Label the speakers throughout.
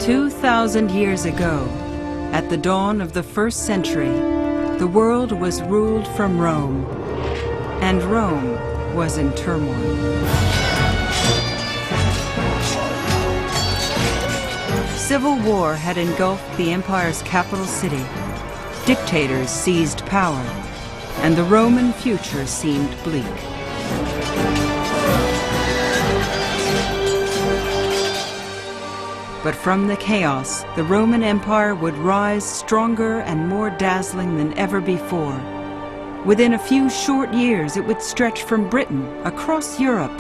Speaker 1: 2,000 years ago, at the dawn of the first century, the world was ruled from Rome, and Rome was in turmoil. Civil war had engulfed the empire's capital city. Dictators seized power, and the Roman future seemed bleak. But from the chaos, the Roman Empire would rise stronger and more dazzling than ever before. Within a few short years, it would stretch from Britain across Europe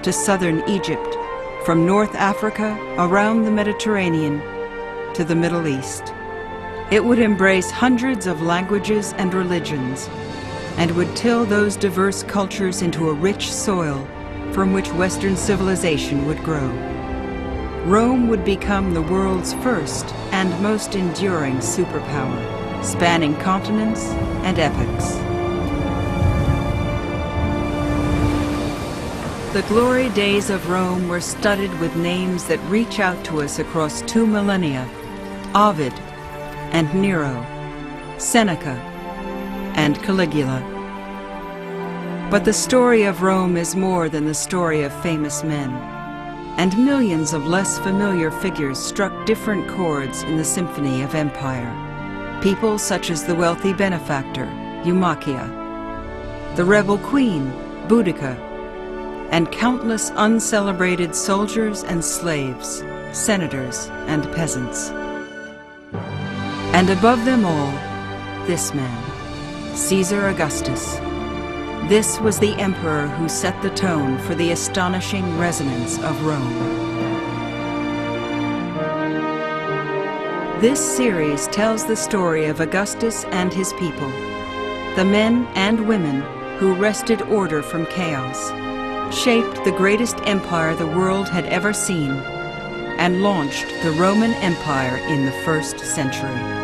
Speaker 1: to southern Egypt, from North Africa around the Mediterranean to the Middle East. It would embrace hundreds of languages and religions, and would till those diverse cultures into a rich soil from which Western civilization would grow. Rome would become the world's first and most enduring superpower, spanning continents and epochs. The glory days of Rome were studded with names that reach out to us across 2 millennia: Ovid and Nero, Seneca and Caligula. But the story of Rome is more than the story of famous men, and millions of less familiar figures struck different chords in the symphony of empire. People such as the wealthy benefactor, Eumachia, the rebel queen, Boudica, and countless uncelebrated soldiers and slaves, senators and peasants. And above them all, this man, Caesar Augustus. This was the emperor who set the tone for the astonishing resonance of Rome. This series tells the story of Augustus and his people, the men and women who wrested order from chaos, shaped the greatest empire the world had ever seen, and launched the Roman Empire in the 1st century.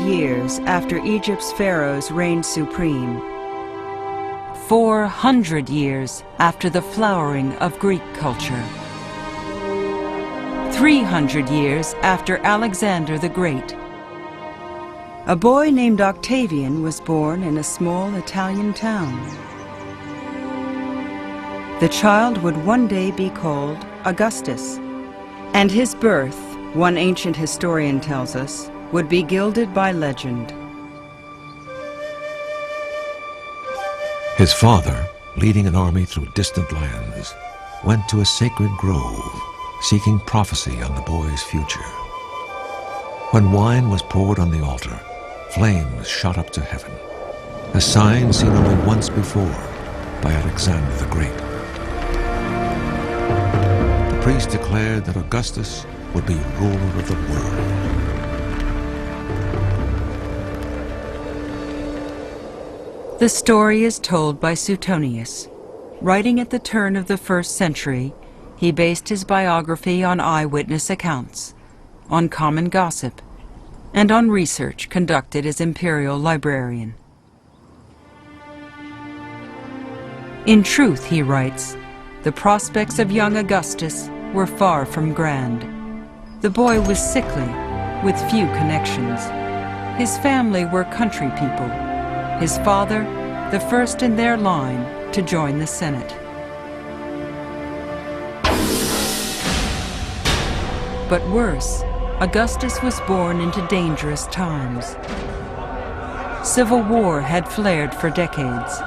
Speaker 1: Years after Egypt's pharaohs reigned supreme, 400 years after the flowering of Greek culture, 300 years after Alexander the Great, a boy named Octavian was born in a small Italian town. The child would one day be called Augustus, and his birth, one ancient historian tells us, would be gilded by legend.
Speaker 2: His father, leading an army through distant lands, went to a sacred grove, seeking prophecy on the boy's future. When wine was poured on the altar, flames shot up to heaven, a sign seen only once before by Alexander the Great. The priest declared that Augustus would be ruler of the world.
Speaker 1: The story is told by Suetonius. Writing at the turn of the 1st century, he based his biography on eyewitness accounts, on common gossip, and on research conducted as imperial librarian. In truth, he writes, the prospects of young Augustus were far from grand. The boy was sickly, with few connections. His family were country people. His father, the first in their line to join the Senate. But worse, Augustus was born into dangerous times. Civil war had flared for decades.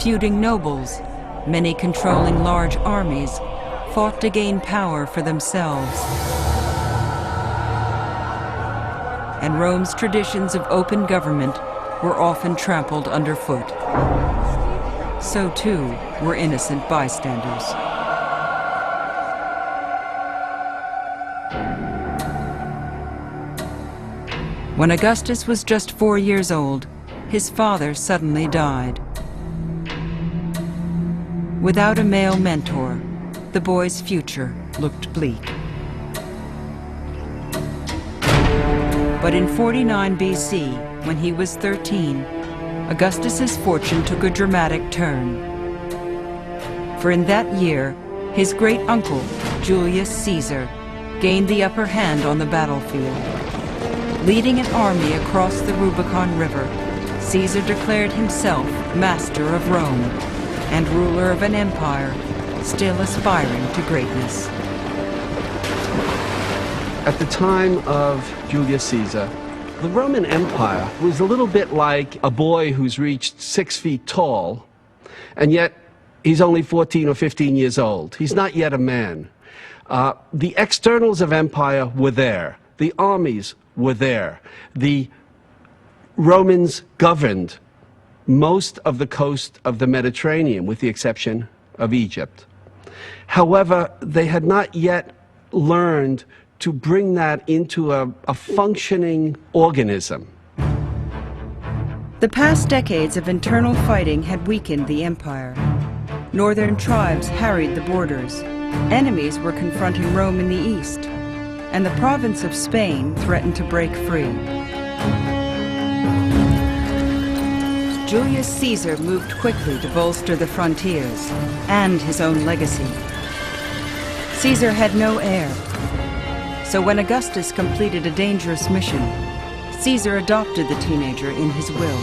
Speaker 1: Feuding nobles, many controlling large armies, fought to gain power for themselves. And Rome's traditions of open government were often trampled underfoot. So too were innocent bystanders. When Augustus was just 4 years old, his father suddenly died. Without a male mentor, the boy's future looked bleak. But in 49 BC, when he was 13, Augustus's fortune took a dramatic turn. For in that year, his great-uncle, Julius Caesar, gained the upper hand on the battlefield. Leading an army across the Rubicon River, Caesar declared himself master of Rome and ruler of an empire still aspiring to greatness.
Speaker 3: At the time of Julius Caesar, the Roman Empire was a little bit like a boy who's reached 6 feet tall, and yet he's only 14 or 15 years old. He's not yet a man. The externals of empire were there. The armies were there. The Romans governed most of the coast of the Mediterranean, with the exception of Egypt. However, they had not yet learned to bring that into a functioning organism.
Speaker 1: The past decades of internal fighting had weakened the empire. Northern tribes harried the borders. Enemies were confronting Rome in the east, and the province of Spain threatened to break free. Julius Caesar moved quickly to bolster the frontiers and his own legacy. Caesar had no heir, so when Augustus completed a dangerous mission, Caesar adopted the teenager in his will.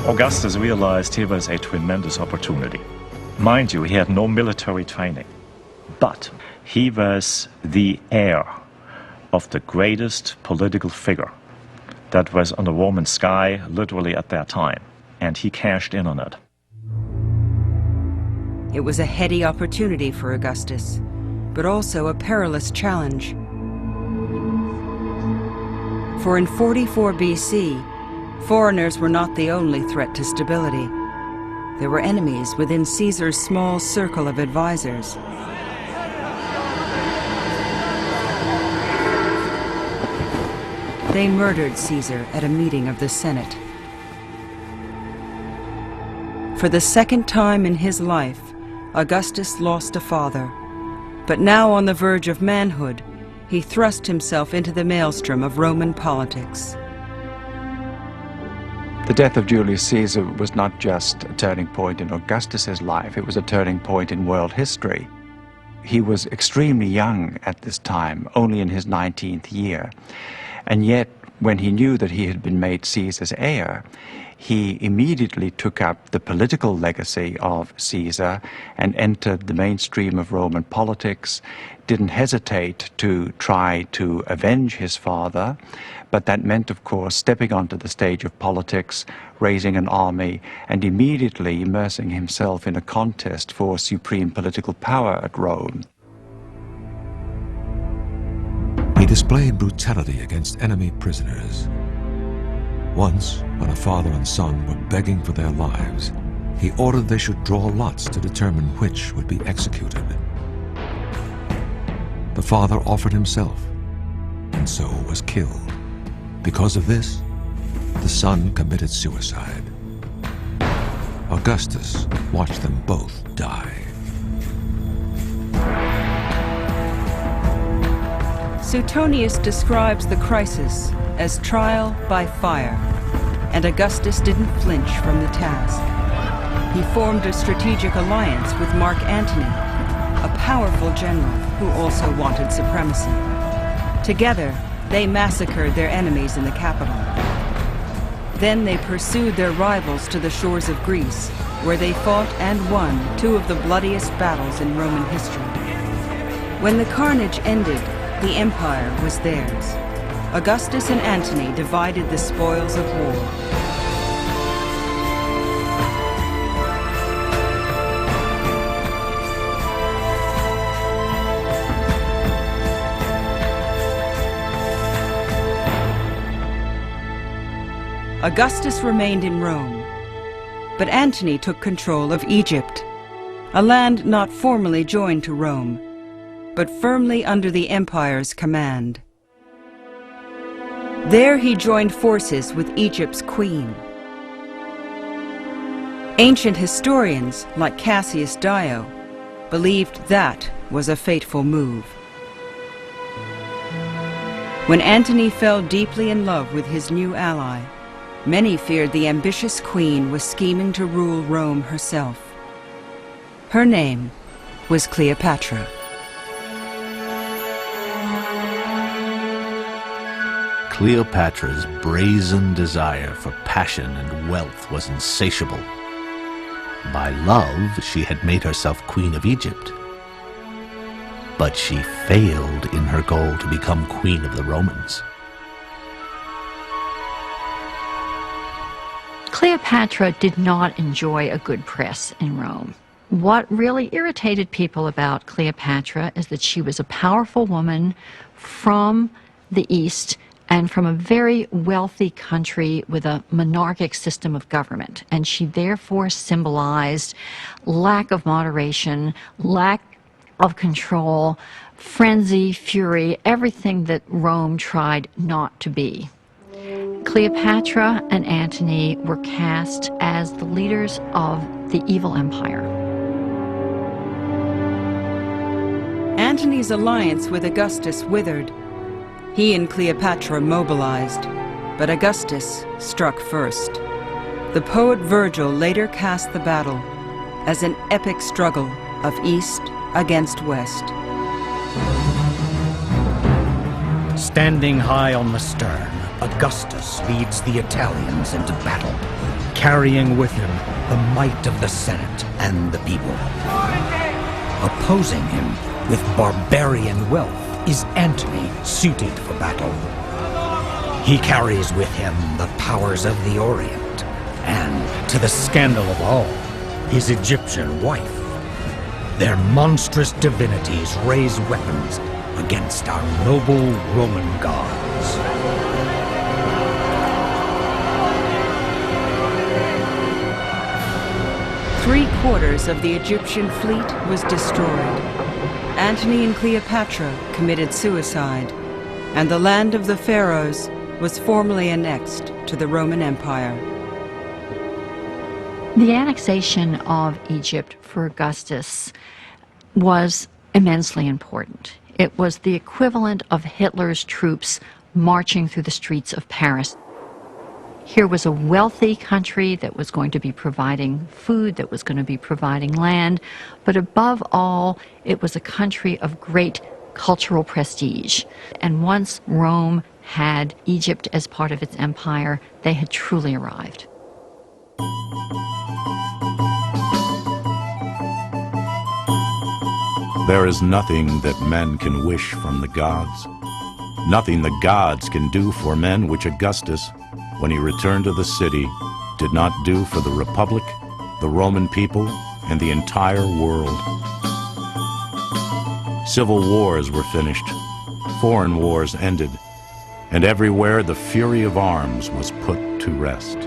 Speaker 4: Augustus realized here was a tremendous opportunity. Mind you, he had no military training, but he was the heir of the greatest political figure that was on the Roman sky literally at that time, and he cashed in on it.
Speaker 1: It was a heady opportunity for Augustus, but also a perilous challenge. For in 44 BC, foreigners were not the only threat to stability. There were enemies within Caesar's small circle of advisors. They murdered Caesar at a meeting of the Senate. For the second time in his life, Augustus lost a father. But now on the verge of manhood, he thrust himself into the maelstrom of Roman politics.
Speaker 5: The death of Julius Caesar was not just a turning point in Augustus's life, it was a turning point in world history. He was extremely young at this time, only in his 19th year. And yet, when he knew that he had been made Caesar's heir, he immediately took up the political legacy of Caesar and entered the mainstream of Roman politics, didn't hesitate to try to avenge his father, but that meant, of course, stepping onto the stage of politics, raising an army, and immediately immersing himself in a contest for supreme political power at Rome.
Speaker 2: He displayed brutality against enemy prisoners. Once, when a father and son were begging for their lives, he ordered they should draw lots to determine which would be executed. The father offered himself, and so was killed. Because of this, the son committed suicide. Augustus watched them both die.
Speaker 1: Suetonius describes the crisis as trial by fire, and Augustus didn't flinch from the task. He formed a strategic alliance with Mark Antony, a powerful general who also wanted supremacy. Together, they massacred their enemies in the capital. Then they pursued their rivals to the shores of Greece, where they fought and won two of the bloodiest battles in Roman history. When the carnage ended, the empire was theirs. Augustus and Antony divided the spoils of war. Augustus remained in Rome, but Antony took control of Egypt, a land not formally joined to Rome, but firmly under the empire's command. There he joined forces with Egypt's queen. Ancient historians, like Cassius Dio, believed that was a fateful move. When Antony fell deeply in love with his new ally, many feared the ambitious queen was scheming to rule Rome herself. Her name was Cleopatra.
Speaker 6: Cleopatra's brazen desire for passion and wealth was insatiable. By love, she had made herself Queen of Egypt. But she failed in her goal to become Queen of the Romans.
Speaker 7: Cleopatra did not enjoy a good press in Rome. What really irritated people about Cleopatra is that she was a powerful woman from the East and from a very wealthy country with a monarchic system of government. And she therefore symbolized lack of moderation, lack of control, frenzy, fury, everything that Rome tried not to be. Cleopatra and Antony were cast as the leaders of the evil empire.
Speaker 1: Antony's alliance with Augustus withered. He and Cleopatra mobilized, but Augustus struck first. The poet Virgil later cast the battle as an epic struggle of East against West.
Speaker 8: Standing high on the stern, Augustus leads the Italians into battle, carrying with him the might of the Senate and the people. Opposing him with barbarian wealth is Antony, suited for battle. He carries with him the powers of the Orient, and, to the scandal of all, his Egyptian wife. Their monstrous divinities raise weapons against our noble Roman gods.
Speaker 1: Three-quarters of the Egyptian fleet was destroyed. Antony and Cleopatra committed suicide, and the land of the pharaohs was formally annexed to the Roman Empire.
Speaker 7: The annexation of Egypt for Augustus was immensely important. It was the equivalent of Hitler's troops marching through the streets of Paris. Here was a wealthy country that was going to be providing food, that was going to be providing land, but above all, it was a country of great cultural prestige. And once Rome had Egypt as part of its empire, they had truly arrived.
Speaker 9: There is nothing that men can wish from the gods, nothing the gods can do for men which Augustus, when he returned to the city, did not do for the Republic, the Roman people, and the entire world. Civil wars were finished, foreign wars ended, and everywhere the fury of arms was put to rest.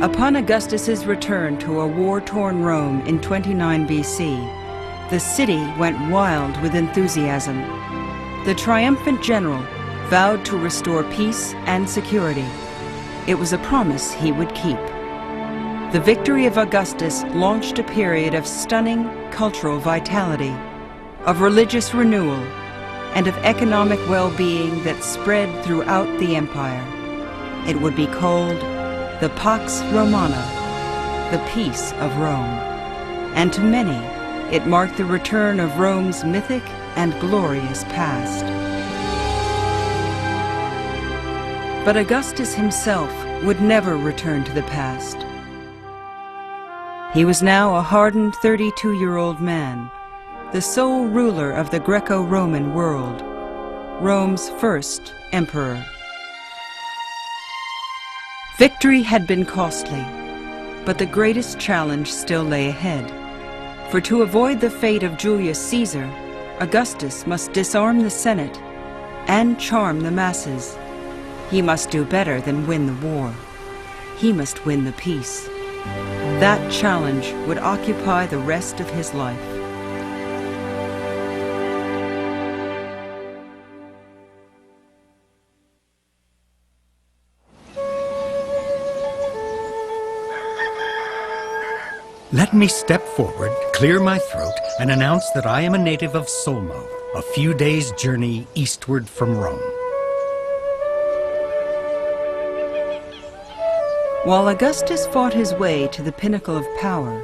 Speaker 1: Upon Augustus's return to a war-torn Rome in 29 BC, the city went wild with enthusiasm. The triumphant general vowed to restore peace and security. It was a promise he would keep. The victory of Augustus launched a period of stunning cultural vitality, of religious renewal, and of economic well-being that spread throughout the empire. It would be called the Pax Romana, the Peace of Rome. And to many, it marked the return of Rome's mythic and glorious past. But Augustus himself would never return to the past. He was now a hardened 32-year-old man, the sole ruler of the Greco-Roman world, Rome's first emperor. Victory had been costly, but the greatest challenge still lay ahead. For to avoid the fate of Julius Caesar, Augustus must disarm the Senate and charm the masses. He must do better than win the war. He must win the peace. That challenge would occupy the rest of his life.
Speaker 8: Let me step forward, clear my throat, and announce that I am a native of Solmo, a few days' journey eastward from Rome.
Speaker 1: While Augustus fought his way to the pinnacle of power,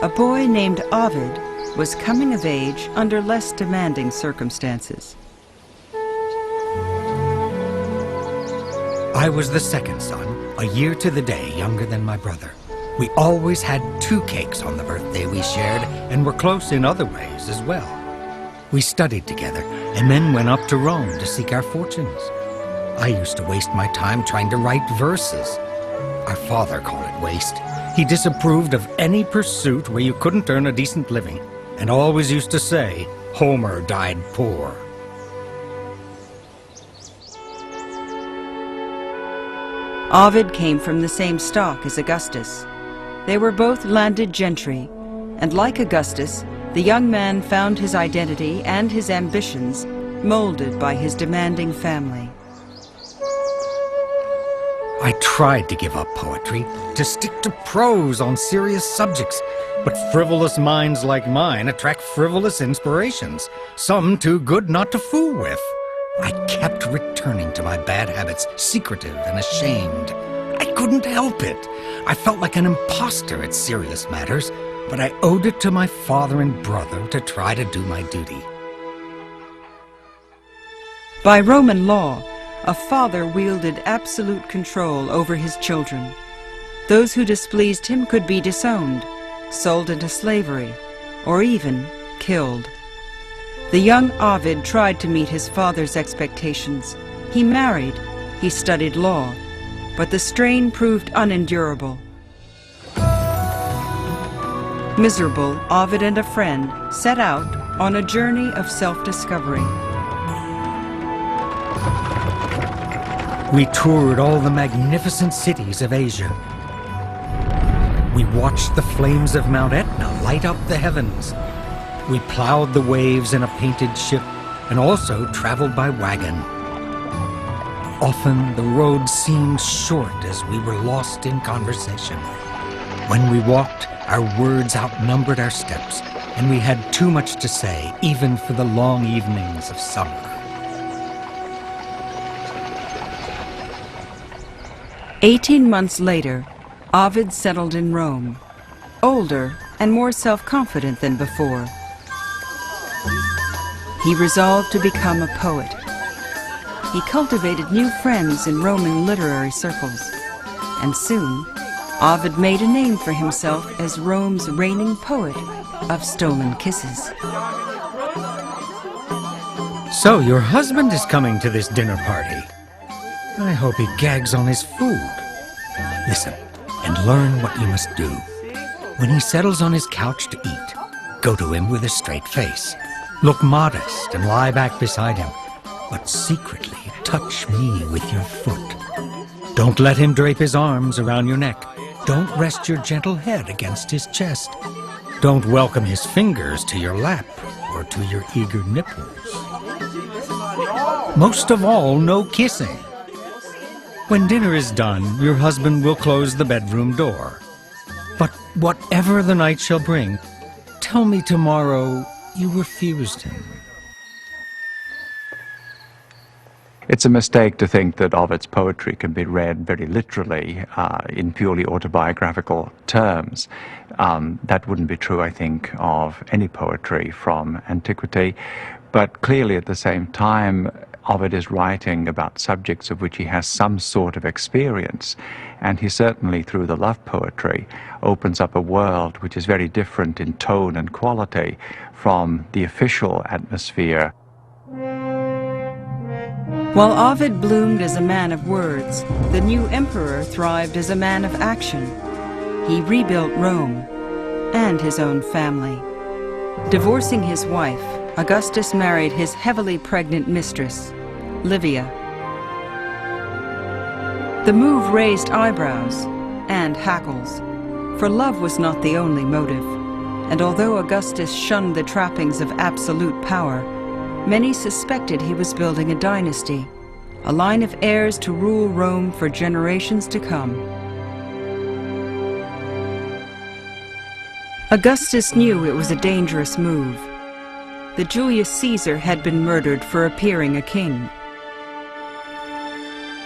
Speaker 1: a boy named Ovid was coming of age under less demanding circumstances.
Speaker 8: I was the second son, a year to the day younger than my brother. We always had 2 cakes on the birthday we shared, and were close in other ways as well. We studied together, and then went up to Rome to seek our fortunes. I used to waste my time trying to write verses. Our father called it waste. He disapproved of any pursuit where you couldn't earn a decent living, and always used to say, Homer died poor.
Speaker 1: Ovid came from the same stock as Augustus. They were both landed gentry, and like Augustus, the young man found his identity and his ambitions molded by his demanding family.
Speaker 8: I tried to give up poetry, to stick to prose on serious subjects, but frivolous minds like mine attract frivolous inspirations, some too good not to fool with. I kept returning to my bad habits, secretive and ashamed. I couldn't help it. I felt like an imposter at serious matters, but I owed it to my father and brother to try to do my duty.
Speaker 1: By Roman law, a father wielded absolute control over his children. Those who displeased him could be disowned, sold into slavery, or even killed. The young Ovid tried to meet his father's expectations. He married, he studied law, but the strain proved unendurable. Miserable, Ovid and a friend set out on a journey of self-discovery.
Speaker 8: We toured all the magnificent cities of Asia. We watched the flames of Mount Etna light up the heavens. We plowed the waves in a painted ship and also traveled by wagon. Often the road seemed short as we were lost in conversation. When we walked, our words outnumbered our steps, and we had too much to say, even for the long evenings of summer.
Speaker 1: 18 months later, Ovid settled in Rome, older and more self-confident than before. He resolved to become a poet. He cultivated new friends in Roman literary circles, and soon Ovid made a name for himself as Rome's reigning poet of stolen kisses.
Speaker 8: So your husband is coming to this dinner party. I hope he gags on his food. Listen, and learn what you must do. When he settles on his couch to eat, go to him with a straight face. Look modest and lie back beside him, but secretly touch me with your foot. Don't let him drape his arms around your neck. Don't rest your gentle head against his chest. Don't welcome his fingers to your lap or to your eager nipples. Most of all, no kissing. When dinner is done, your husband will close the bedroom door. But whatever the night shall bring, tell me tomorrow you refused him.
Speaker 5: It's a mistake to think that Ovid's poetry can be read very literally in purely autobiographical terms. That wouldn't be true, I think, of any poetry from antiquity. But clearly at the same time, Ovid is writing about subjects of which he has some sort of experience, and he certainly, through the love poetry, opens up a world which is very different in tone and quality from the official atmosphere.
Speaker 1: While Ovid bloomed as a man of words, the new emperor thrived as a man of action. He rebuilt Rome and his own family. Divorcing his wife, Augustus married his heavily pregnant mistress, Livia. The move raised eyebrows and hackles, for love was not the only motive, and although Augustus shunned the trappings of absolute power, many suspected he was building a dynasty, a line of heirs to rule Rome for generations to come. Augustus knew it was a dangerous move. That Julius Caesar had been murdered for appearing a king.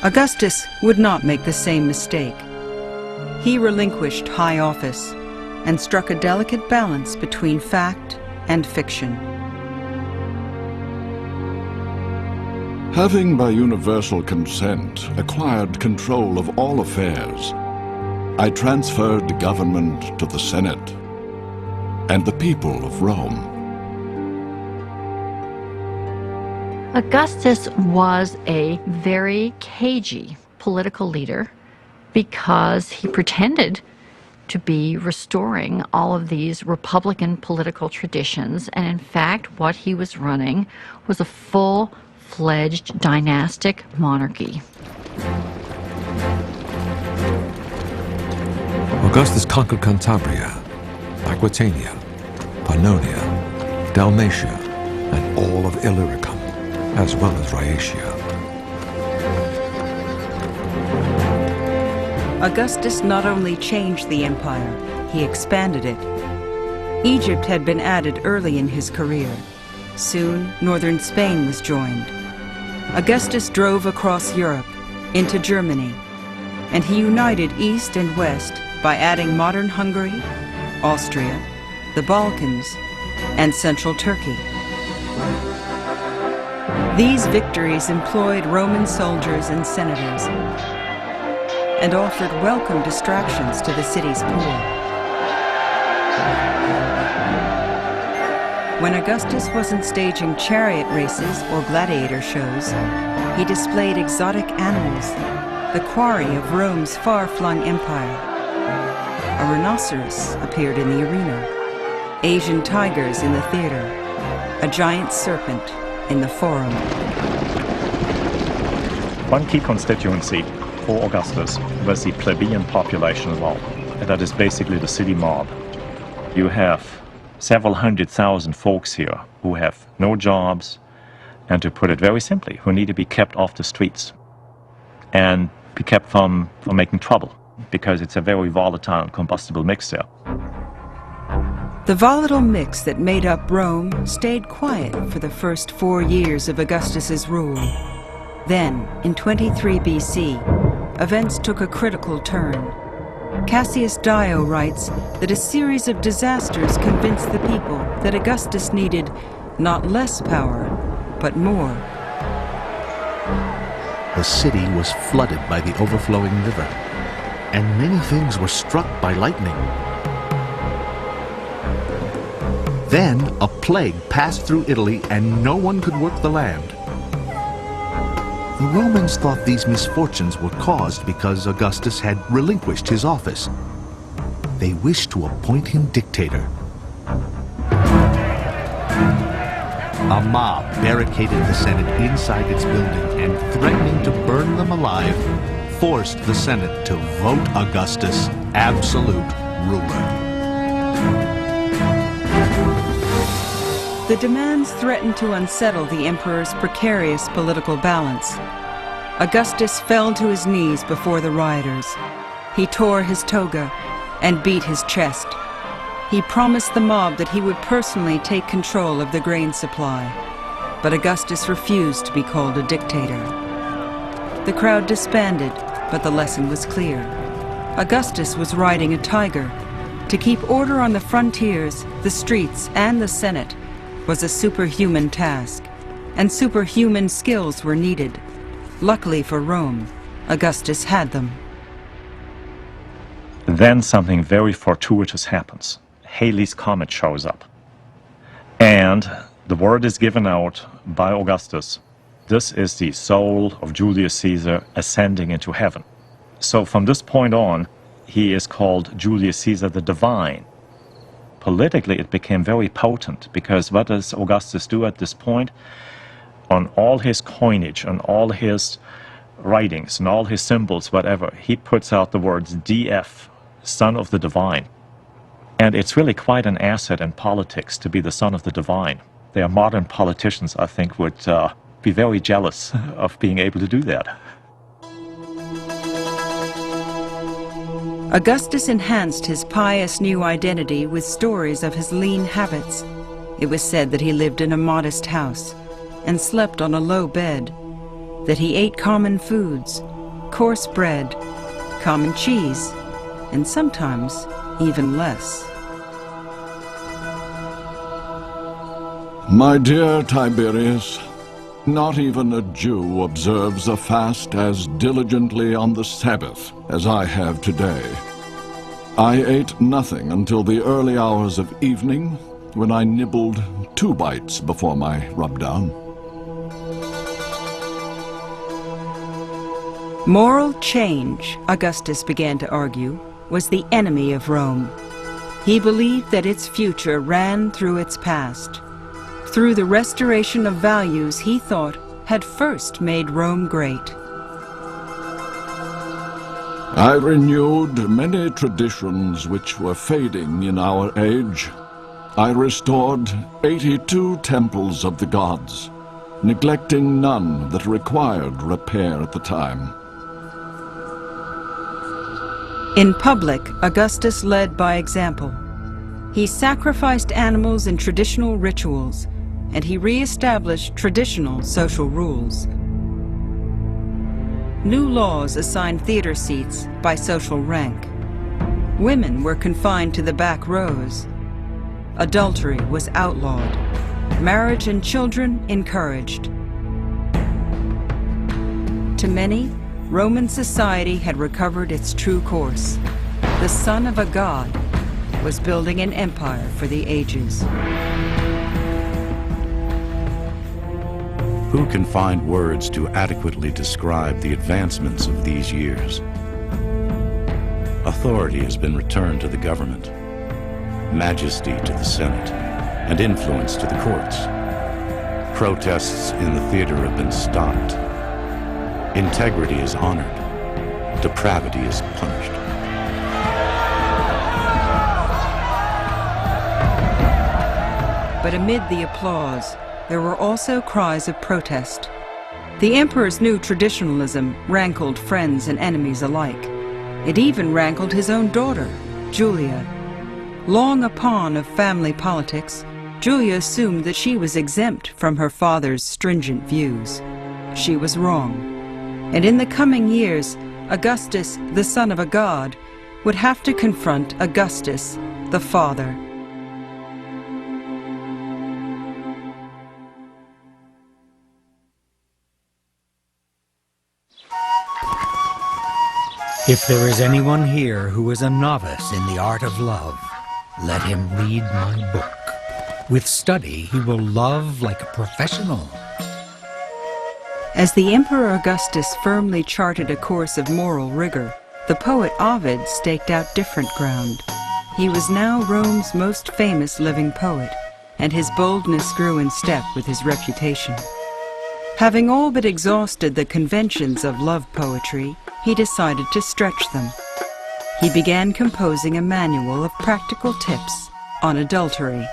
Speaker 1: Augustus would not make the same mistake. He relinquished high office and struck a delicate balance between fact and fiction.
Speaker 10: Having by universal consent acquired control of all affairs, I transferred government to the Senate and the people of Rome.
Speaker 7: Augustus was a very cagey political leader because he pretended to be restoring all of these Republican political traditions, and in fact what he was running was a full-fledged dynastic monarchy.
Speaker 2: Augustus conquered Cantabria, Aquitania, Pannonia, Dalmatia, and all of Illyricum, as well as Rhaetia.
Speaker 1: Augustus not only changed the empire, he expanded it. Egypt had been added early in his career. Soon, northern Spain was joined. Augustus drove across Europe, into Germany, and he united East and West by adding modern Hungary, Austria, the Balkans, and central Turkey. These victories employed Roman soldiers and senators and offered welcome distractions to the city's poor. When Augustus wasn't staging chariot races or gladiator shows, he displayed exotic animals, the quarry of Rome's far-flung empire. A rhinoceros appeared in the arena, Asian tigers in the theater, a giant serpent in the forum.
Speaker 4: One key constituency for Augustus was the plebeian population of Rome. And that is basically the city mob. You have several 100,000 folks here who have no jobs, and to put it very simply, who need to be kept off the streets and be kept from making trouble, because it's a very volatile and combustible mix there.
Speaker 1: The volatile mix that made up Rome stayed quiet for the first 4 years of Augustus's rule. Then, in 23 BC, events took a critical turn. Cassius Dio writes that a series of disasters convinced the people that Augustus needed not less power, but more.
Speaker 6: The city was flooded by the overflowing river, and many things were struck by lightning. Then a plague passed through Italy, and no one could work the land. The Romans thought these misfortunes were caused because Augustus had relinquished his office. They wished to appoint him dictator. A mob barricaded the Senate inside its building and, threatening to burn them alive, forced the Senate to vote Augustus absolute ruler.
Speaker 1: The demands threatened to unsettle the emperor's precarious political balance. Augustus fell to his knees before the rioters. He tore his toga and beat his chest. He promised the mob that he would personally take control of the grain supply, but Augustus refused to be called a dictator. The crowd disbanded, but the lesson was clear. Augustus was riding a tiger. To keep order on the frontiers, the streets, and the Senate was a superhuman task, and superhuman skills were needed. Luckily for Rome, Augustus had them.
Speaker 4: Then something very fortuitous happens. Halley's Comet shows up. And the word is given out by Augustus. This is the soul of Julius Caesar ascending into heaven. So from this point on, he is called Julius Caesar the Divine. Politically, it became very potent, because what does Augustus do at this point? On all his coinage, on all his writings, and all his symbols, whatever, he puts out the words DF, Son of the Divine. And it's really quite an asset in politics to be the son of the divine. There are modern politicians, I think, would be very jealous of being able to do that.
Speaker 1: Augustus enhanced his pious new identity with stories of his lean habits. It was said that he lived in a modest house and slept on a low bed, that he ate common foods, coarse bread, common cheese, and sometimes even less.
Speaker 10: My dear Tiberius, not even a Jew observes a fast as diligently on the Sabbath as I have today. I ate nothing until the early hours of evening, when I nibbled 2 bites before my rub-down.
Speaker 1: Moral change, Augustus began to argue, was the enemy of Rome. He believed that its future ran through its past, through the restoration of values he thought had first made Rome great.
Speaker 10: I renewed many traditions which were fading in our age. I restored 82 temples of the gods, neglecting none that required repair at the time.
Speaker 1: In public, Augustus led by example. He sacrificed animals in traditional rituals, and he re-established traditional social rules. New laws assigned theater seats by social rank. Women were confined to the back rows. Adultery was outlawed. Marriage and children encouraged. To many, Roman society had recovered its true course. The son of a god was building an empire for the ages.
Speaker 9: Who can find words to adequately describe the advancements of these years? Authority has been returned to the government, majesty to the Senate, and influence to the courts. Protests in the theater have been stopped. Integrity is honored. Depravity is punished.
Speaker 1: But amid the applause, there were also cries of protest. The emperor's new traditionalism rankled friends and enemies alike. It even rankled his own daughter, Julia. Long a pawn of family politics, Julia assumed that she was exempt from her father's stringent views. She was wrong. And in the coming years, Augustus, the son of a god, would have to confront Augustus, the father.
Speaker 8: If there is anyone here who is a novice in the art of love, let him read my book. With study, he will love like a professional.
Speaker 1: As the Emperor Augustus firmly charted a course of moral rigor, the poet Ovid staked out different ground. He was now Rome's most famous living poet, and his boldness grew in step with his reputation. Having all but exhausted the conventions of love poetry, he decided to stretch them. He began composing a manual of practical tips on adultery.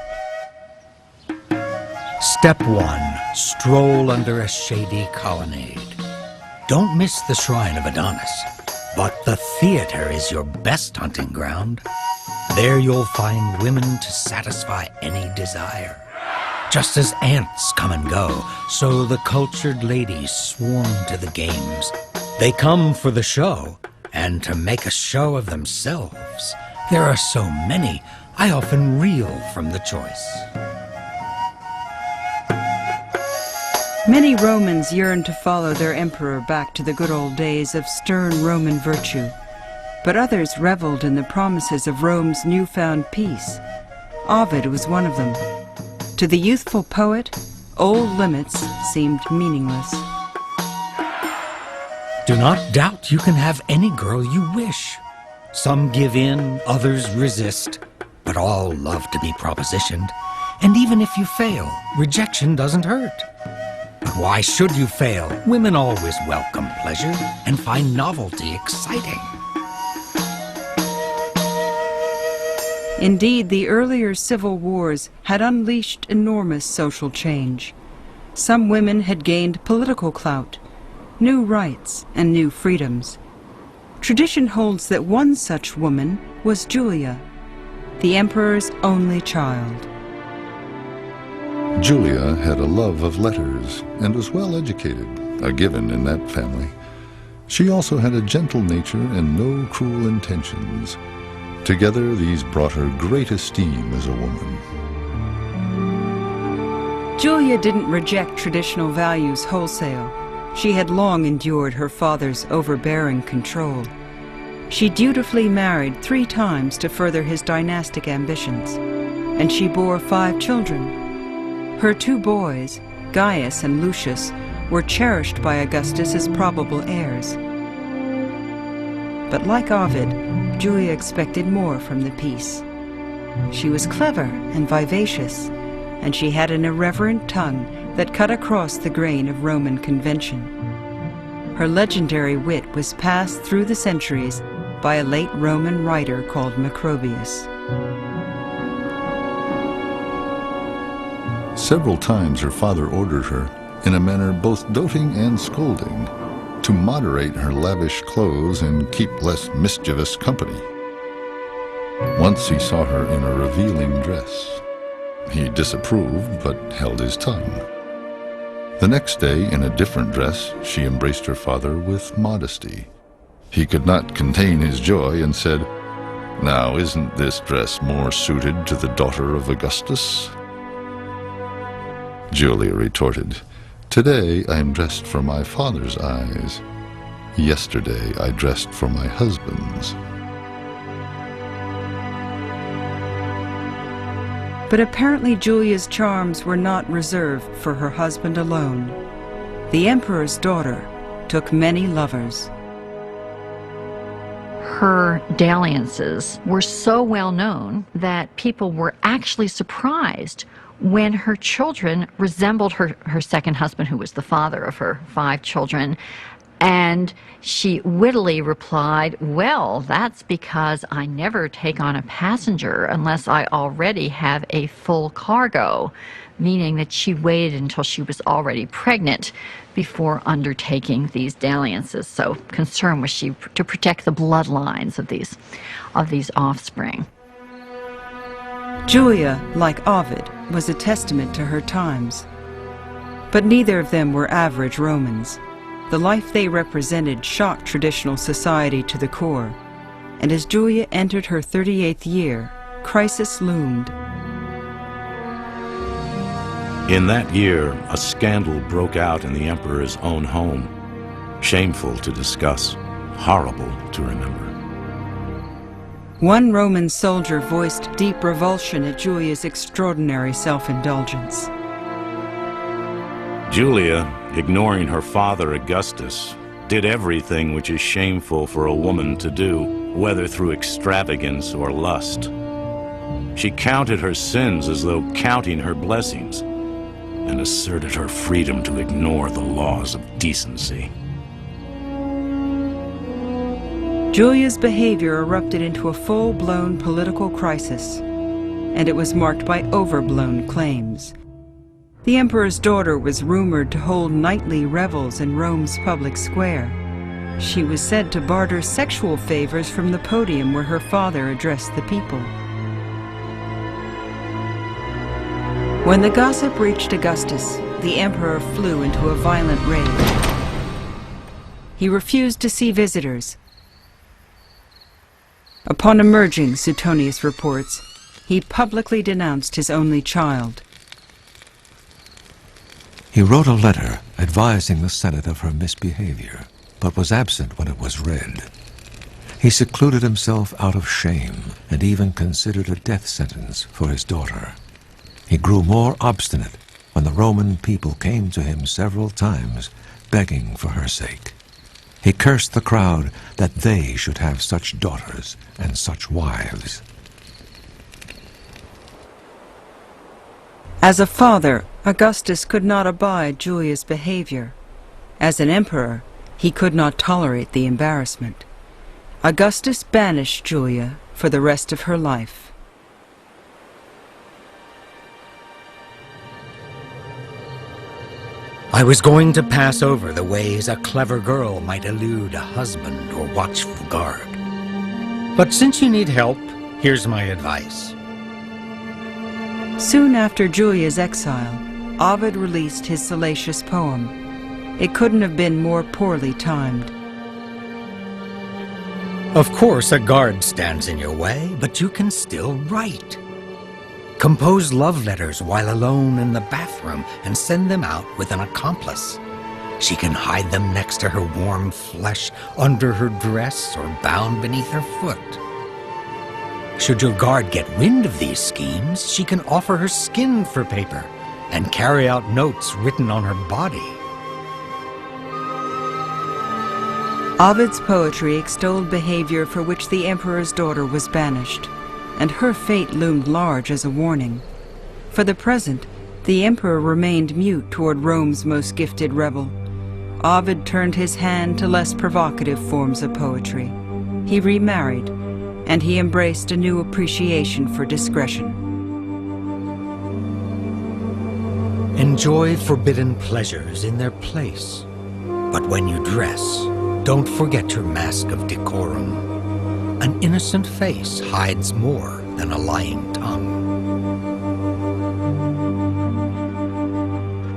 Speaker 8: Step 1. Stroll under a shady colonnade. Don't miss the shrine of Adonis, but the theater is your best hunting ground. There you'll find women to satisfy any desire. Just as ants come and go, so the cultured ladies swarm to the games. They come for the show, and to make a show of themselves. There are so many, I often reel from the choice.
Speaker 1: Many Romans yearned to follow their emperor back to the good old days of stern Roman virtue, but others reveled in the promises of Rome's newfound peace. Ovid was one of them. To the youthful poet, old limits seemed meaningless.
Speaker 8: Do not doubt you can have any girl you wish. Some give in, others resist, but all love to be propositioned. And even if you fail, rejection doesn't hurt. But why should you fail? Women always welcome pleasure and find novelty exciting.
Speaker 1: Indeed, the earlier civil wars had unleashed enormous social change. Some women had gained political clout, new rights, and new freedoms. Tradition holds that one such woman was Julia, the emperor's only child.
Speaker 11: Julia had a love of letters and was well educated, a given in that family. She also had a gentle nature and no cruel intentions. Together, these brought her great esteem as a woman.
Speaker 1: Julia didn't reject traditional values wholesale. She had long endured her father's overbearing control. She dutifully married 3 times to further his dynastic ambitions, and she bore 5 children. Her 2 boys, Gaius and Lucius, were cherished by Augustus as probable heirs. But like Ovid, Julia expected more from the piece. She was clever and vivacious, and she had an irreverent tongue that cut across the grain of Roman convention. Her legendary wit was passed through the centuries by a late Roman writer called Macrobius.
Speaker 11: Several times her father ordered her, in a manner both doting and scolding, to moderate her lavish clothes and keep less mischievous company. Once he saw her in a revealing dress. He disapproved, but held his tongue. The next day, in a different dress, she embraced her father with modesty. He could not contain his joy and said, "Now, isn't this dress more suited to the daughter of Augustus?" Julia retorted, "Today I am dressed for my father's eyes. Yesterday I dressed for my husband's."
Speaker 1: But apparently Julia's charms were not reserved for her husband alone. The emperor's daughter took many lovers.
Speaker 7: Her dalliances were so well known that people were actually surprised when her children resembled her second husband, who was the father of her 5 children. And she wittily replied, "Well, that's because I never take on a passenger unless I already have a full cargo," meaning that she waited until she was already pregnant before undertaking these dalliances. So concerned was she to protect the bloodlines of these offspring.
Speaker 1: Julia, like Ovid, was a testament to her times. But neither of them were average Romans. The life they represented shocked traditional society to the core, and as Julia entered her 38th year, crisis loomed.
Speaker 9: In that year, a scandal broke out in the emperor's own home. Shameful to discuss, horrible to remember.
Speaker 1: One Roman soldier voiced deep revulsion at Julia's extraordinary self-indulgence.
Speaker 9: Julia, ignoring her father Augustus, did everything which is shameful for a woman to do, whether through extravagance or lust. She counted her sins as though counting her blessings, and asserted her freedom to ignore the laws of decency.
Speaker 1: Julia's behavior erupted into a full-blown political crisis, and it was marked by overblown claims. The emperor's daughter was rumored to hold nightly revels in Rome's public square. She was said to barter sexual favors from the podium where her father addressed the people. When the gossip reached Augustus, the emperor flew into a violent rage. He refused to see visitors. Upon emerging, Suetonius reports, he publicly denounced his only child.
Speaker 2: He wrote a letter advising the Senate of her misbehavior, but was absent when it was read. He secluded himself out of shame and even considered a death sentence for his daughter. He grew more obstinate when the Roman people came to him several times, begging for her sake. He cursed the crowd that they should have such daughters and such wives.
Speaker 1: As a father, Augustus could not abide Julia's behavior. As an emperor, he could not tolerate the embarrassment. Augustus banished Julia for the rest of her life.
Speaker 8: I was going to pass over the ways a clever girl might elude a husband or watchful guard. But since you need help, here's my advice.
Speaker 1: Soon after Julia's exile, Ovid released his salacious poem. It couldn't have been more poorly timed.
Speaker 8: Of course, a guard stands in your way, but you can still write. Compose love letters while alone in the bathroom and send them out with an accomplice. She can hide them next to her warm flesh, under her dress, or bound beneath her foot. Should your guard get wind of these schemes, she can offer her skin for paper and carry out notes written on her body.
Speaker 1: Ovid's poetry extolled behavior for which the emperor's daughter was banished, and her fate loomed large as a warning. For the present, the emperor remained mute toward Rome's most gifted rebel. Ovid turned his hand to less provocative forms of poetry. He remarried, and he embraced a new appreciation for discretion.
Speaker 8: Enjoy forbidden pleasures in their place, but when you dress, don't forget your mask of decorum. An innocent face hides more than a lying tongue.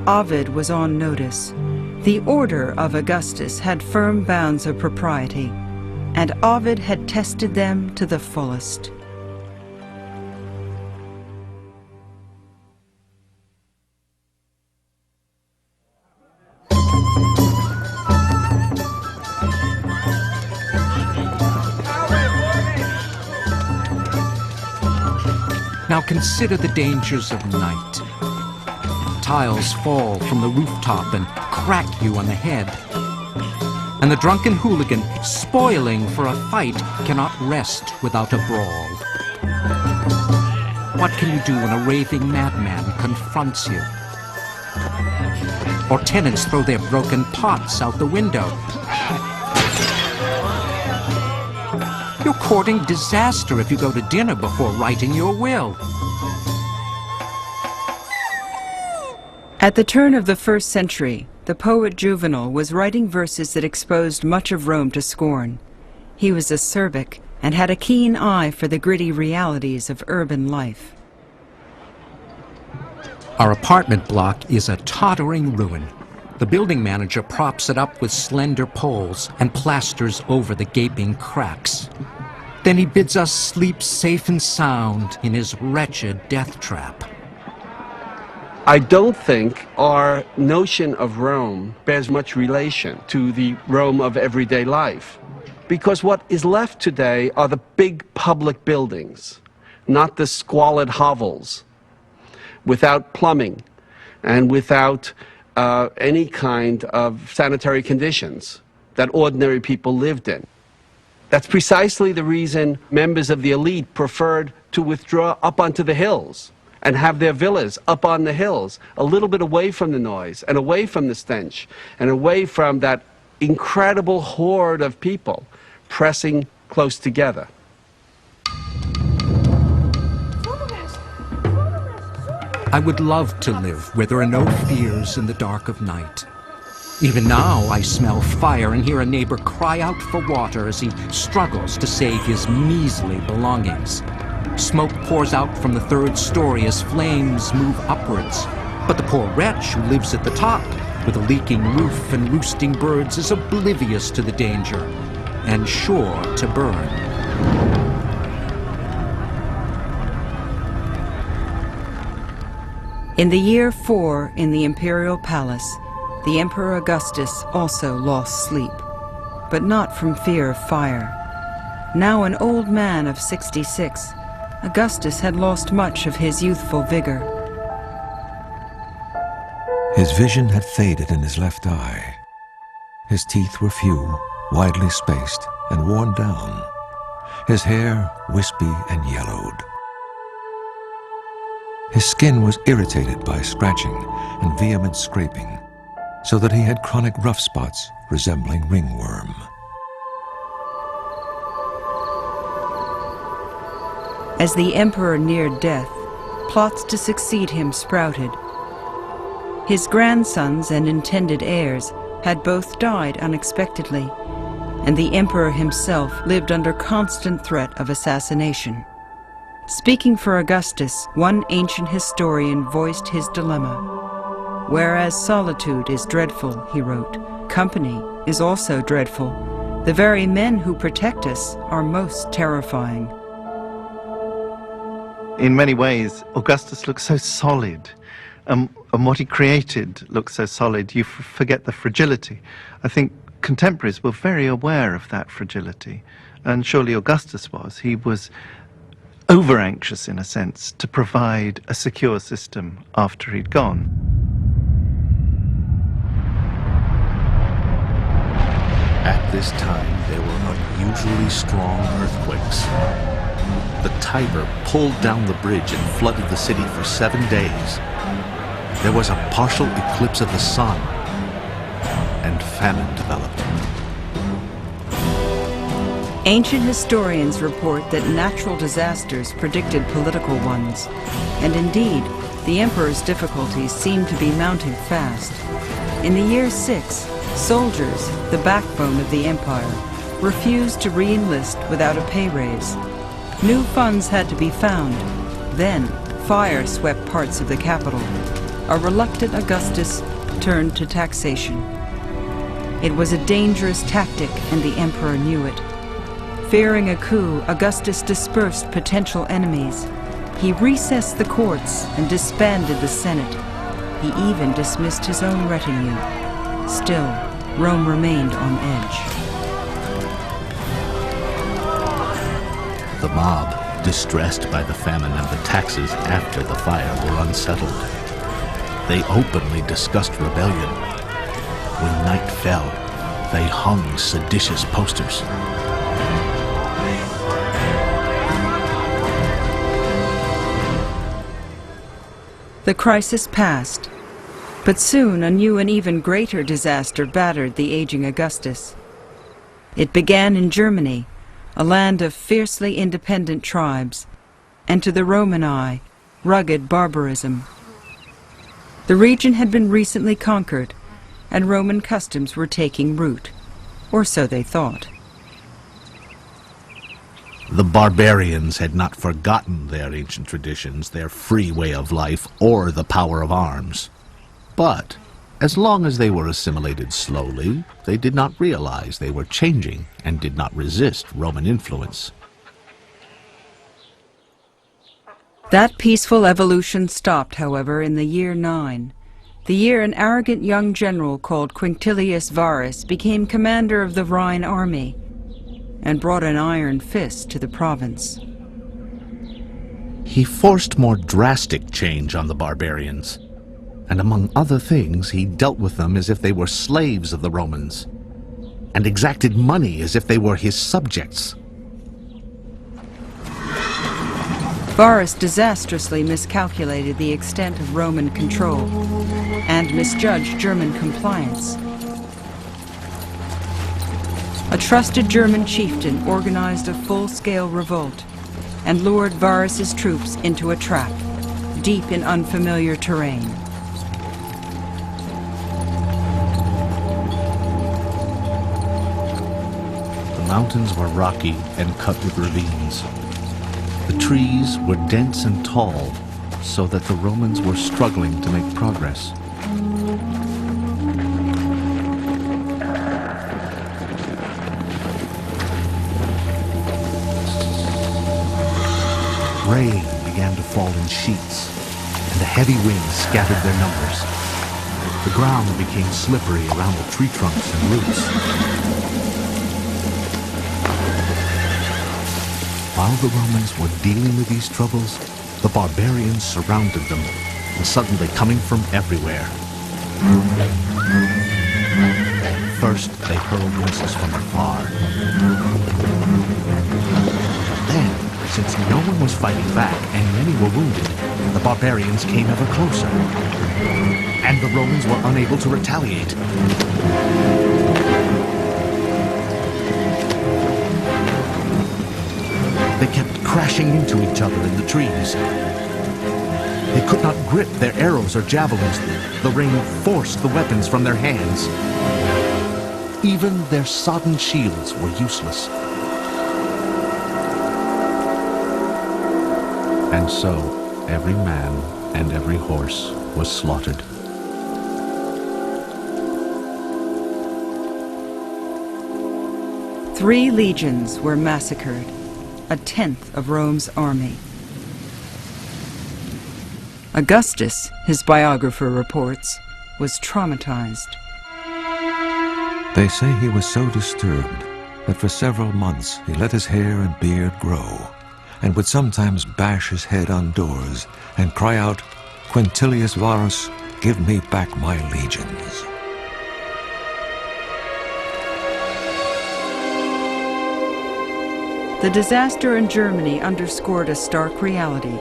Speaker 1: Ovid was on notice. The order of Augustus had firm bounds of propriety, and Ovid had tested them to the fullest.
Speaker 12: Now consider the dangers of night. Tiles fall from the rooftop and crack you on the head. And the drunken hooligan, spoiling for a fight, cannot rest without a brawl. What can you do when a raving madman confronts you? Or tenants throw their broken pots out the window? You're courting disaster if you go to dinner before writing your will.
Speaker 1: At the turn of the 1st century, the poet Juvenal was writing verses that exposed much of Rome to scorn. He was acerbic and had a keen eye for the gritty realities of urban life.
Speaker 12: Our apartment block is a tottering ruin. The building manager props it up with slender poles and plasters over the gaping cracks. Then he bids us sleep safe and sound in his wretched death trap.
Speaker 3: I don't think our notion of Rome bears much relation to the Rome of everyday life, because what is left today are the big public buildings, not the squalid hovels, without plumbing and without any kind of sanitary conditions that ordinary people lived in. That's precisely the reason members of the elite preferred to withdraw up onto the hills and have their villas up on the hills, a little bit away from the noise and away from the stench and away from that incredible horde of people pressing close together.
Speaker 12: I would love to live where there are no fears in the dark of night. Even now I smell fire and hear a neighbor cry out for water as he struggles to save his measly belongings. Smoke pours out from the 3rd story as flames move upwards. But the poor wretch who lives at the top, with a leaking roof and roosting birds, is oblivious to the danger and sure to burn.
Speaker 1: In the year 4 in the imperial palace, the Emperor Augustus also lost sleep, but not from fear of fire. Now an old man of 66, Augustus had lost much of his youthful vigor.
Speaker 2: His vision had faded in his left eye. His teeth were few, widely spaced, and worn down. His hair wispy and yellowed. His skin was irritated by scratching and vehement scraping, so that he had chronic rough spots resembling ringworm.
Speaker 1: As the emperor neared death, plots to succeed him sprouted. His grandsons and intended heirs had both died unexpectedly, and the emperor himself lived under constant threat of assassination. Speaking for Augustus, one ancient historian voiced his dilemma. "Whereas solitude is dreadful," he wrote, "company is also dreadful. The very men who protect us are most terrifying."
Speaker 13: In many ways, Augustus looks so solid, and what he created looks so solid, you forget the fragility. I think contemporaries were very aware of that fragility, and surely Augustus was. He was over-anxious, in a sense, to provide a secure system after he'd gone.
Speaker 6: At this time, there were unusually strong earthquakes. The Tiber pulled down the bridge and flooded the city for 7 days. There was a partial eclipse of the sun, and famine developed.
Speaker 1: Ancient historians report that natural disasters predicted political ones, and indeed, the emperor's difficulties seemed to be mounting fast. In the year 6, soldiers, the backbone of the empire, refused to re-enlist without a pay raise. New funds had to be found. Then, fire swept parts of the capital. A reluctant Augustus turned to taxation. It was a dangerous tactic, and the emperor knew it. Fearing a coup, Augustus dispersed potential enemies. He recessed the courts and disbanded the Senate. He even dismissed his own retinue. Still, Rome remained on edge.
Speaker 6: The mob, distressed by the famine and the taxes after the fire, were unsettled. They openly discussed rebellion. When night fell, they hung seditious posters.
Speaker 1: The crisis passed, but soon a new and even greater disaster battered the aging Augustus. It began in Germany, a land of fiercely independent tribes, and to the Roman eye, rugged barbarism. The region had been recently conquered, and Roman customs were taking root, or so they thought.
Speaker 6: The barbarians had not forgotten their ancient traditions, their free way of life, or the power of arms. But, as long as they were assimilated slowly, they did not realize they were changing and did not resist Roman influence.
Speaker 1: That peaceful evolution stopped, however, in the year 9, the year an arrogant young general called Quintilius Varus became commander of the Rhine army and brought an iron fist to the province.
Speaker 6: He forced more drastic change on the barbarians, and among other things, he dealt with them as if they were slaves of the Romans, and exacted money as if they were his subjects.
Speaker 1: Varus disastrously miscalculated the extent of Roman control and misjudged German compliance. A trusted German chieftain organized a full-scale revolt and lured Varus's troops into a trap, deep in unfamiliar terrain.
Speaker 6: The mountains were rocky and cut with ravines. The trees were dense and tall, so that the Romans were struggling to make progress. Rain began to fall in sheets, and a heavy wind scattered their numbers. The ground became slippery around the tree trunks and roots. While the Romans were dealing with these troubles, the barbarians surrounded them, and suddenly coming from everywhere. First, they hurled missiles from afar. Then, since no one was fighting back and many were wounded, the barbarians came ever closer, and the Romans were unable to retaliate. They kept crashing into each other in the trees. They could not grip their arrows or javelins. The rain forced the weapons from their hands. Even their sodden shields were useless. And so, every man and every horse was slaughtered.
Speaker 1: Three legions were massacred, a tenth of Rome's army. Augustus, his biographer reports, was traumatized.
Speaker 2: They say he was so disturbed that for several months he let his hair and beard grow, and would sometimes bash his head on doors and cry out, "Quintilius Varus, give me back my legions."
Speaker 1: The disaster in Germany underscored a stark reality.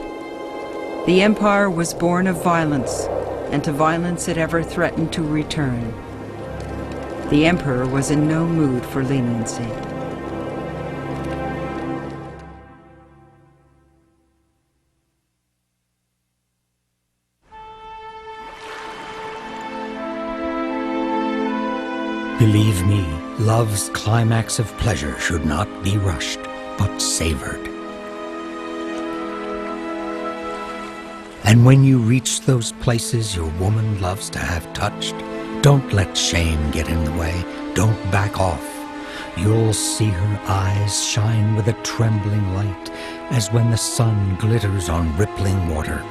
Speaker 1: The empire was born of violence, and to violence it ever threatened to return. The emperor was in no mood for leniency.
Speaker 8: Believe me, love's climax of pleasure should not be rushed, but savored. And when you reach those places your woman loves to have touched, don't let shame get in the way. Don't back off. You'll see her eyes shine with a trembling light, as when the sun glitters on rippling water.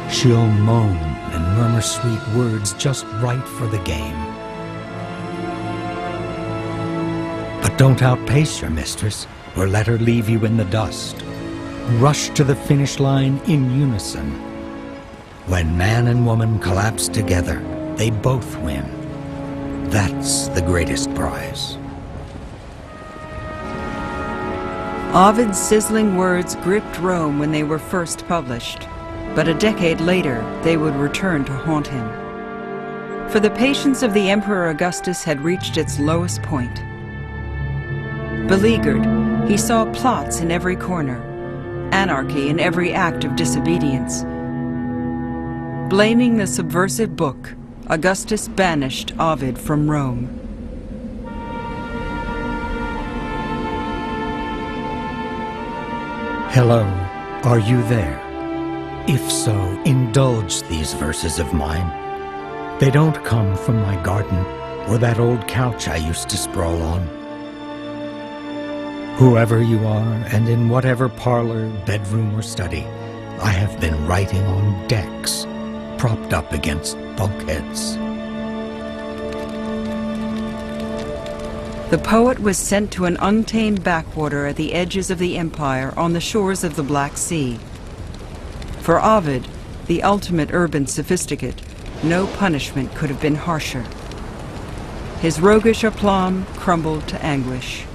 Speaker 8: She'll moan and murmur sweet words just right for the game. But don't outpace your mistress, or let her leave you in the dust. Rush to the finish line in unison. When man and woman collapse together, they both win. That's the greatest prize.
Speaker 1: Ovid's sizzling words gripped Rome when they were first published, but a decade later they would return to haunt him. For the patience of the Emperor Augustus had reached its lowest point. Beleaguered, he saw plots in every corner, anarchy in every act of disobedience. Blaming the subversive book, Augustus banished Ovid from Rome.
Speaker 8: Hello, are you there? If so, indulge these verses of mine. They don't come from my garden or that old couch I used to sprawl on. Whoever you are, and in whatever parlor, bedroom, or study, I have been writing on decks, propped up against bulkheads.
Speaker 1: The poet was sent to an untamed backwater at the edges of the empire on the shores of the Black Sea. For Ovid, the ultimate urban sophisticate, no punishment could have been harsher. His roguish aplomb crumbled to anguish.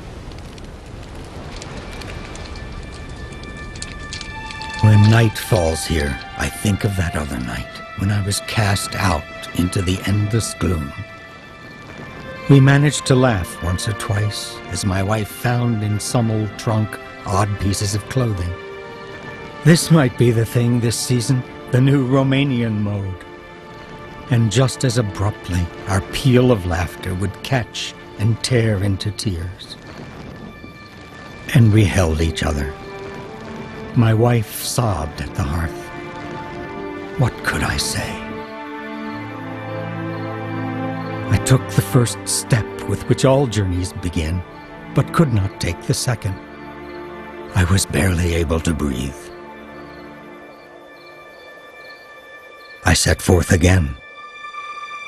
Speaker 8: When night falls here, I think of that other night, when I was cast out into the endless gloom. We managed to laugh once or twice, as my wife found in some old trunk odd pieces of clothing. This might be the thing this season, the new Romanian mode. And just as abruptly, our peal of laughter would catch and tear into tears. And we held each other. My wife sobbed at the hearth. What could I say? I took the first step with which all journeys begin, but could not take the second. I was barely able to breathe. I set forth again.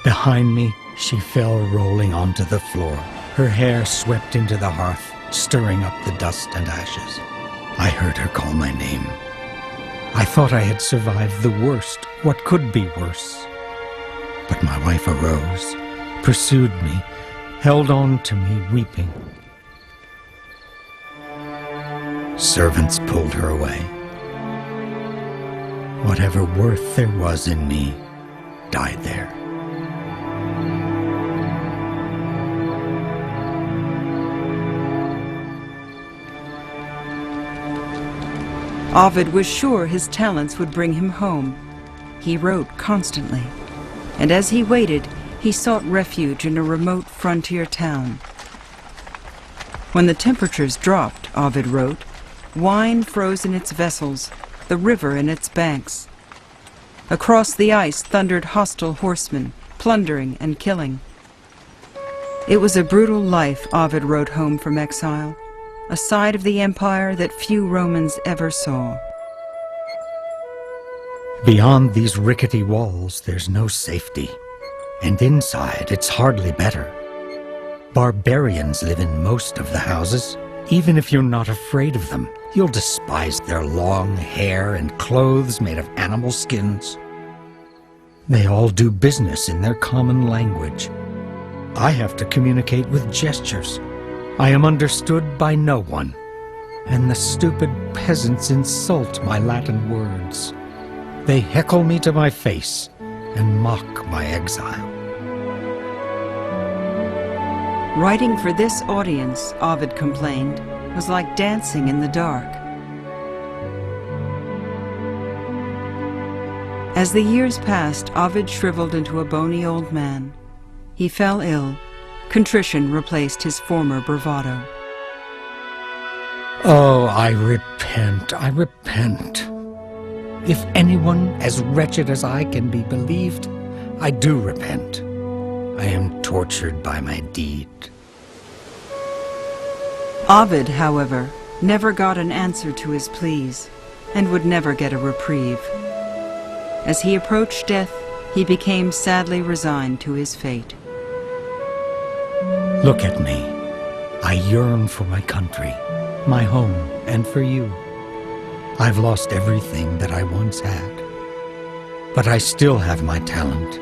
Speaker 8: Behind me, she fell rolling onto the floor. Her hair swept into the hearth, stirring up the dust and ashes. I heard her call my name. I thought I had survived the worst. What could be worse? But my wife arose, pursued me, held on to me, weeping. Servants pulled her away. Whatever worth there was in me died there.
Speaker 1: Ovid was sure his talents would bring him home. He wrote constantly, and as he waited, he sought refuge in a remote frontier town. When the temperatures dropped, Ovid wrote, wine froze in its vessels, the river in its banks. Across the ice thundered hostile horsemen, plundering and killing. It was a brutal life Ovid wrote home from exile, a side of the empire that few Romans ever saw.
Speaker 8: Beyond these rickety walls, there's no safety. And inside, it's hardly better. Barbarians live in most of the houses. Even if you're not afraid of them, you'll despise their long hair and clothes made of animal skins. They all do business in their common language. I have to communicate with gestures. I am understood by no one, and the stupid peasants insult my Latin words. They heckle me to my face and mock my exile.
Speaker 1: Writing for this audience, Ovid complained, was like dancing in the dark. As the years passed, Ovid shriveled into a bony old man. He fell ill. Contrition replaced his former bravado.
Speaker 8: Oh, I repent, I repent. If anyone as wretched as I can be believed, I do repent. I am tortured by my deed.
Speaker 1: Ovid, however, never got an answer to his pleas, and would never get a reprieve. As he approached death, he became sadly resigned to his fate.
Speaker 8: Look at me. I yearn for my country, my home, and for you. I've lost everything that I once had. But I still have my talent.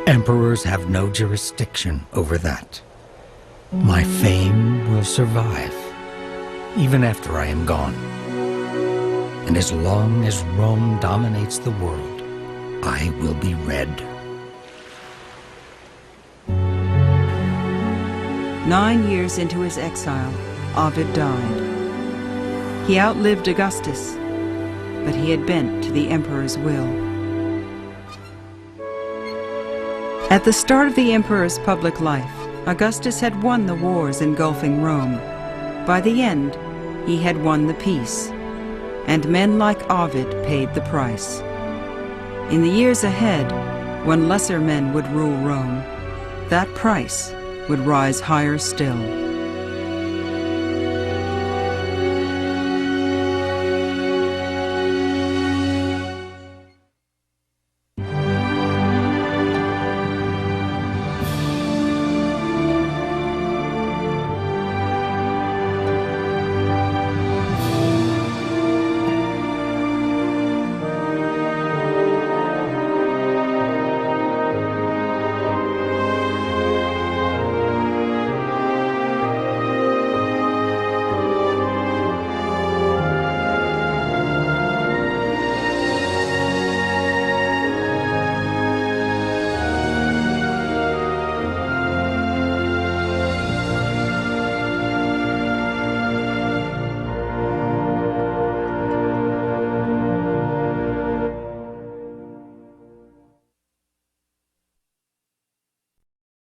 Speaker 8: Emperors have no jurisdiction over that. My fame will survive, even after I am gone. And as long as Rome dominates the world, I will be read.
Speaker 1: 9 years into his exile, Ovid died. He outlived Augustus, but he had bent to the emperor's will. At the start of the emperor's public life, Augustus had won the wars engulfing Rome. By the end, he had won the peace, and men like Ovid paid the price. In the years ahead, when lesser men would rule Rome, that price would rise higher still.